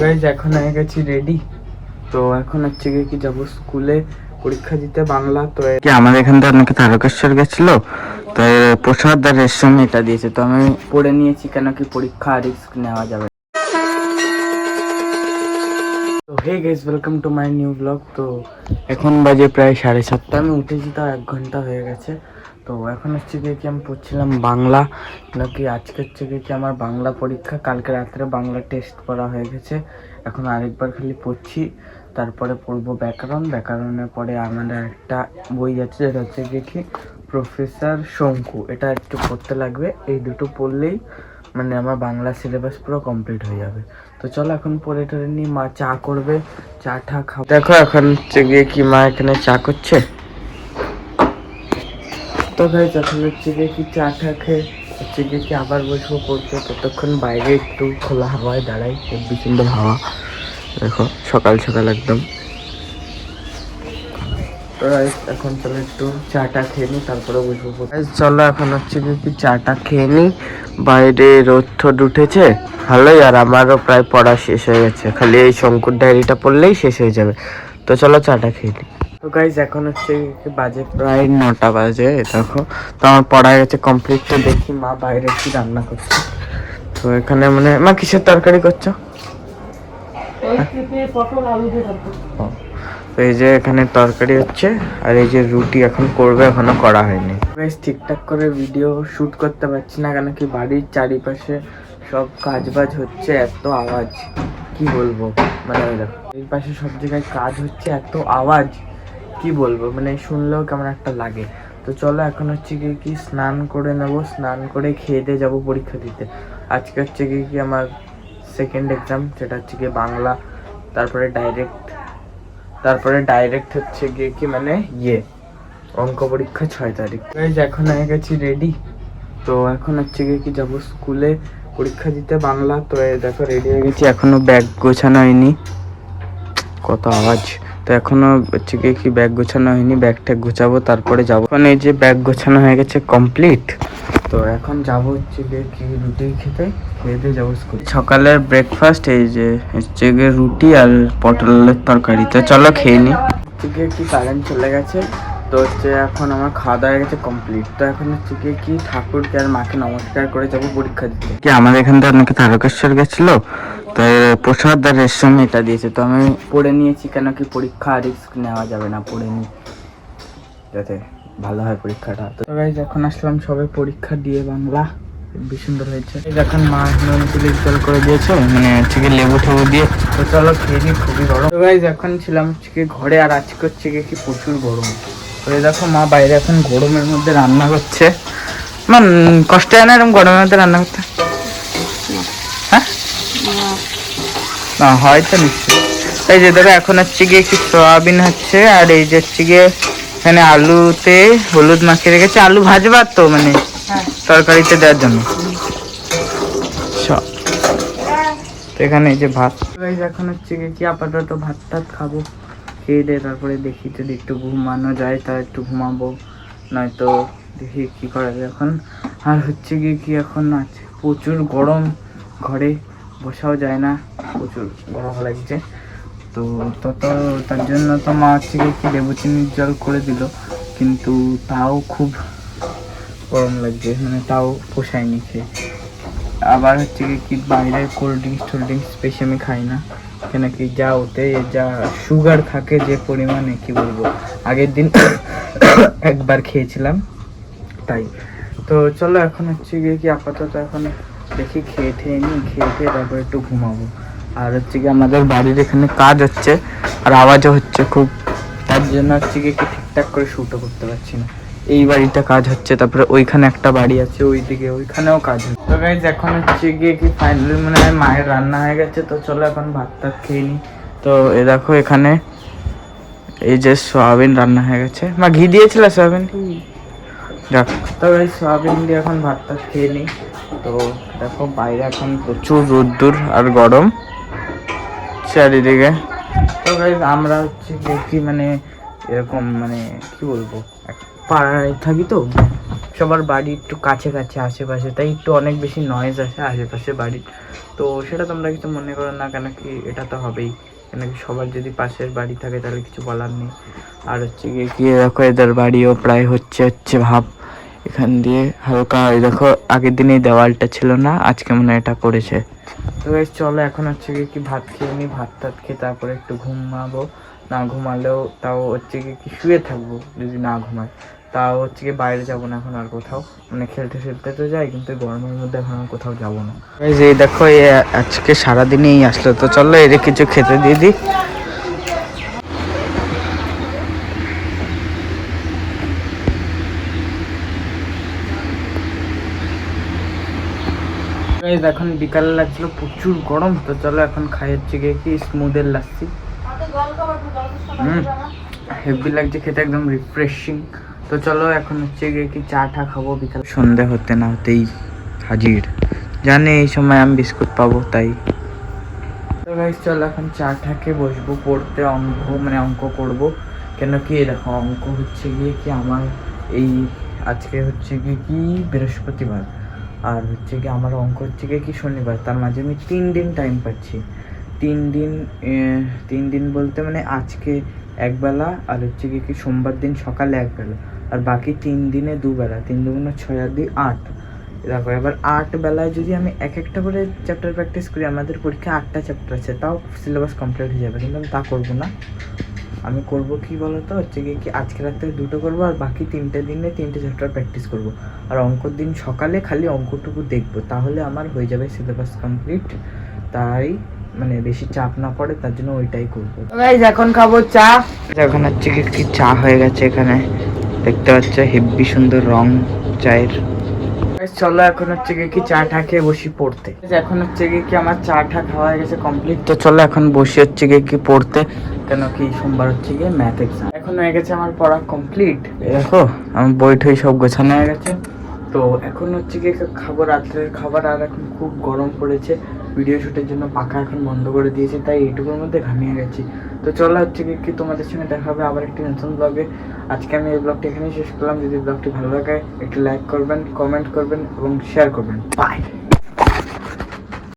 Guys এখন হয়ে গেছি রেডি। তো এখন হচ্ছে গিয়ে কি যাবো স্কুলে পরীক্ষা দিতে বাংলা। তো আমাদের এখান থেকে অনেকে তারকেশ্বর গেছিল, তো প্রসাদ আর রেশন এটা দিয়েছে, তো আমি পড়ে নিয়েছি কেন কি পরীক্ষা রিস্ক নেওয়া যাবে। তো hey guys, welcome to my new blog. তো এখন বাজে প্রায় 7:30, আমি উঠেছি তাও 1 ঘন্টা হয়ে গেছে। তো এখন হচ্ছে গিয়ে কি আমি পড়ছিলাম বাংলা, নাকি আজকে হচ্ছে গিয়ে কি আমার বাংলা পরীক্ষা। কালকে রাত্রে বাংলা টেস্ট করা হয়ে গেছে, এখন আরেকবার খালি পড়ছি। তারপরে পড়বো ব্যাকরণ। ব্যাকরণের পরে আমাদের একটা বই আছে যেটা হচ্ছে গিয়ে কি প্রফেসর শঙ্কু, এটা একটু পড়তে লাগবে। এই দুটো পড়লেই মানে আমার বাংলা সিলেবাস পুরো কমপ্লিট হয়ে যাবে। তো চলো এখন পড়ে টরে নিই, মা চা করবে, চা টা খাবো। দেখো এখন হচ্ছে গিয়ে কি মা এখানে চা করছে। তো গাইজ এখন হচ্ছে গিয়ে কি চা টা খেয়ে হচ্ছে গিয়ে কি আবার বসবো পড়তে। ততক্ষণ বাইরে একটু খোলা হাওয়ায় দাঁড়াই, খুবই সুন্দর হাওয়া দেখো, সকাল সকাল একদম। তো গাইজ এখন চলো একটু চাটা খেয়ে নিই, তারপরে বসবো পড়তে। চলো এখন হচ্ছে গিয়ে কি চাটা খেয়ে নিই। বাইরে রোদ ঠোদ উঠেছে ভালোই, আর আমারও প্রায় পড়া শেষ হয়ে গেছে, খালি এই শঙ্কুর ডায়েরিটা পড়লেই শেষ হয়ে যাবে। তো চলো চাটা খেয়ে নিই। তো গাইজ এখন হচ্ছে বাজে প্রায় 9টা বাজে দেখো। তো আমার পড়া গেছে কমপ্লিট। তো দেখি মা বাইরে কি রান্না করছে। তো এখানে মানে মা কিসের তরকারি করছো? তো এই যে এখানে তরকারি হচ্ছে, আর এই যে রুটি এখন করবে, এখনো করা হয়নি। গাইজ ঠিকঠাক করে ভিডিও শুট করতে পারছি না কেন কি বাড়ির চারিপাশে সব কাজ বাজ হচ্ছে, এত আওয়াজ কি বলবো। মানে এই পাশে সব জায়গায় কাজ হচ্ছে, এত আওয়াজ কি বলবো, মানে শুনলেও কেমন একটা লাগে। তো চলো এখন হচ্ছে গিয়ে কি স্নান করে নেবো, স্নান করে খেয়ে দিয়ে যাবো পরীক্ষা দিতে। আজকে হচ্ছে গিয়ে কি আমার সেকেন্ড এক্সাম, সেটা হচ্ছে গিয়ে বাংলা। তারপরে ডাইরেক্ট হচ্ছে গিয়ে কি মানে অঙ্ক পরীক্ষা 6 তারিখ। এখন হয়ে গেছি রেডি। তো এখন হচ্ছে গিয়ে কি যাবো স্কুলে পরীক্ষা দিতে বাংলা। তো দেখো রেডি হয়ে গেছি, এখনো ব্যাগ গোছানো হয়নি, কত আওয়াজ। তো এখনো হচ্ছে গিয়ে কি ব্যাগ গোছানো হয়নি, ব্যাগ ট্যাগ গোছাবো তারপরে যাবো। মানে এই যে ব্যাগ গোছানো হয়ে গেছে কমপ্লিট। তো এখন যাবো হচ্ছে গিয়ে কি রুটি খেয়ে দিয়ে যাবো স্কুল। সকালের ব্রেকফাস্ট এই যে হচ্ছে গিয়ে রুটি আর পটলের তরকারি। তো চলো খেয়ে নিই। হচ্ছে গিয়ে কি কারেন্ট চলে গেছে, তো হচ্ছে এখন আমার খাওয়া দাওয়া হয়ে গেছে কমপ্লিট। তো এখন হচ্ছে গিয়ে কি ঠাকুরকে আর মাকে নমস্কার করে যাবো পরীক্ষা দিতে। কি আমাদের এখান থেকে অনেকে তারকেশ্বর গেছিল, তো প্রসাদ আর রেশন এটা দিয়েছে, তো আমি পড়ে নিয়েছি কেন কি পরীক্ষা রিস্ক নেওয়া যাবে না, পড়ে নিই যাতে ভালো হয় পরীক্ষাটা। তো গাইজ এখন আসলাম সবে পরীক্ষা দিয়ে বাংলা, খুবই সুন্দর হয়েছে। এখন মা নুন তুলি জল করে দিয়েছে, মানে হচ্ছে কি লেবু টেবু দিয়ে। তো চলো খেয়ে নিই, খুবই গরম। তো গাইজ এখন ছিলাম হচ্ছে কি ঘরে, আর আজকে হচ্ছে কি প্রচুর গরম। তো দেখো মা বাইরে এখন গরমের মধ্যে রান্না করছে। মান কষ্ট হয় না এরকম গরমের মধ্যে রান্না করতে? হ্যাঁ না হয়তো নিশ্চয়ই। এই যে ধরো এখন হচ্ছে গিয়ে কি সয়াবিন হচ্ছে, আর এই যে হচ্ছে গিয়ে এখানে আলুতে হলুদ মাখিয়ে রেখেছে, আলু ভাজবার তো মানে তরকারিতে দেওয়ার জন্য। তো এখানে এই যে ভাত। এখন হচ্ছে গিয়ে কি আপাতত ভাত টাত খাবো, খেয়ে দিয়ে তারপরে দেখি যদি একটু ঘুমানো যায় তা একটু ঘুমাবো, নয়তো দেখি কি করা যায় এখন। আর হচ্ছে গিয়ে কি এখন আছে প্রচুর গরম, ঘরে বসাও যায় না, প্রচুর গরম লাগছে। তো তার জন্য তো মা হচ্ছে গিয়ে কি লেবু চিনির জল করে দিল, কিন্তু তাও খুব গরম লাগছে, মানে তাও পোষায়নি খেয়ে। আবার হচ্ছে কি বাইরের কোল্ড ড্রিঙ্কস বেশি আমি খাই না, কেন কি যা ওতে যা সুগার থাকে যে পরিমাণে কি বলবো। আগের দিন একবার খেয়েছিলাম তাই। তো চলো এখন হচ্ছে গিয়ে কি আপাতত এখন দেখি খেয়ে তারপর একটু ঘুমাবো। আর হচ্ছে কি আমাদের বাড়ির এখানে কাজ হচ্ছে, আর আওয়াজও হচ্ছে খুব, তার জন্য হচ্ছে গিয়ে কি ঠিকঠাক করে শুটও করতে পারছি না। এই বাড়িটা কাজ হচ্ছে, তারপরে ওইখানে একটা বাড়ি আছে ওইদিকে, ওইখানেও কাজ হচ্ছে। তো গাইজ এখন হচ্ছে গিয়ে কি ফাইনালি মনে হয় মায়ের রান্না হয়ে গেছে। তো চলো এখন ভাত টাত খেয়ে নিই। তো এ দেখো এখানে এই যে সয়াবিন রান্না হয়ে গেছে, মা ঘি দিয়েছিল সয়াবিন। যাক, তো গাইজ সয়াবিন দিয়ে এখন ভাত টাত খেয়ে নিই। তো দেখো বাইরে এখন প্রচুর রোদ্দুর আর গরম চারিদিকে। তো গাইজ আমরা হচ্ছে কি মানে এরকম মানে কি বলবো পাড়ায় থাকি, তো সবার বাড়ি একটু কাছে কাছে আশেপাশে, তাই একটু অনেক বেশি নয়েজ আসে আশেপাশে বাড়ির। তো সেটা তোমরা কিছু মনে করো না, কেন কি এটা তো হবেই, কেন কি সবার যদি পাশের বাড়ি থাকে তাহলে কিছু বলার নেই। আর হচ্ছে গিয়ে কি দেখো এদের বাড়িও প্রায় হচ্ছে ভাব, এখান দিয়ে হালকা দেখো আগের দিন এই দেওয়ালটা ছিল না, আজকে মনে হয় এটা করেছে। তো গাইস চলো এখন হচ্ছে গিয়ে কি ভাত খেয়ে নিই, ভাত টাত খেয়ে তারপরে একটু ঘুমাবো। না ঘুমালেও তাও হচ্ছে গিয়ে কি শুয়ে থাকবো, যদি না ঘুমায় তাও হচ্ছে গিয়ে বাইরে যাবো না এখন আর কোথাও, মানে খেলতে খেলতে তো যাই কিন্তু গরমের মধ্যে এখন আর কোথাও যাবো না। এই দেখো এই আজকে সারাদিনেই আসলো, তো চলো এর কিছু খেতে দিয়ে দিই। এখন বিকালে লাগছিল প্রচুর গরম, তো চলো এখন খাই হচ্ছে গিয়ে কি স্মুদের লাস্সি। হেভি লাগছে খেতে, একদম রিফ্রেশিং। তো চলো এখন হচ্ছে গিয়ে কি চা টা খাবো, বিকাল সন্ধে হতে না হতেই হাজির, জানি এই সময় আমি বিস্কুট পাবো তাই। তো গাইস চলো এখন চা ঠাকে বসবো পড়তে, অঙ্ক করবো। কেন কি দেখো অঙ্ক হচ্ছে গিয়ে কি আমার এই আজকে হচ্ছে গিয়ে কি বৃহস্পতিবার, আর হচ্ছে কি আমার অঙ্ক হচ্ছে গিয়ে কি শনিবার, তার মাঝে আমি 3 দিন টাইম পাচ্ছি। 3 দিন বলতে মানে আজকে একবেলা, আর হচ্ছে গিয়ে কি সোমবার দিন সকালে একবেলা, আর বাকি 3 দিনে দুবেলা, 3 দুগুণে 6 আর 2 8। দেখো এবার 8 বেলায় যদি আমি একটা করে চ্যাপ্টার প্র্যাকটিস করি, আমাদের পরীক্ষা 8টা চ্যাপ্টার আছে, তাও সিলেবাস কমপ্লিট হয়ে যাবে, কিন্তু আমি তা করবো না। আমি করবো কি বলতো, হচ্ছে গিয়ে কি আজকে রাতে 2টো করবো, আর বাকি 3টে দিনে 3টে চ্যাপ্টার প্র্যাকটিস করবো, আর অঙ্কর দিন সকালে খালি অঙ্কটুকু দেখবো, তাহলে আমার হয়ে যাবে সিলেবাস কমপ্লিট। তাই মানে বেশি চাপ না পড়ে, তার জন্য ওইটাই করবো। গাইস এখন খাবো চা। এখন হচ্ছে কি চা হয়ে গেছে, এখানে দেখতে পাচ্ছ হেব্বি সুন্দর রং চায়ের। চলো এখন হচ্ছে গিয়ে কি চা টা খেয়ে বসি পড়তে। এখন হচ্ছে গিয়ে কি আমার চা টা খাওয়া হয়ে গেছে কমপ্লিট, তো চলো এখন বসে হচ্ছে গিয়ে কি পড়তে, কেন কি সোমবার হচ্ছে গিয়ে ম্যাথ এক্সাম। এখন হয়ে গেছে আমার পড়া কমপ্লিট, দেখো আমার বই টই সব গোছানো হয়ে গেছে। তো এখন হচ্ছে গিয়ে খাবো রাত্রের খাবার, আর এখন খুব গরম পড়েছে, ভিডিও শ্যুটের জন্য পাখা এখন বন্ধ করে দিয়েছি, তাই এইটুকুর মধ্যে ঘামিয়ে গেছি। তো চলো হচ্ছে কি তোমাদের সঙ্গে দেখা হবে আবার একটি নতুন ব্লগে। আজকে আমি এই ব্লগটি এখানেই শেষ করলাম। যদি ব্লগটি ভালো লাগে একটু লাইক করবেন, কমেন্ট করবেন এবং শেয়ার করবেন। বাই।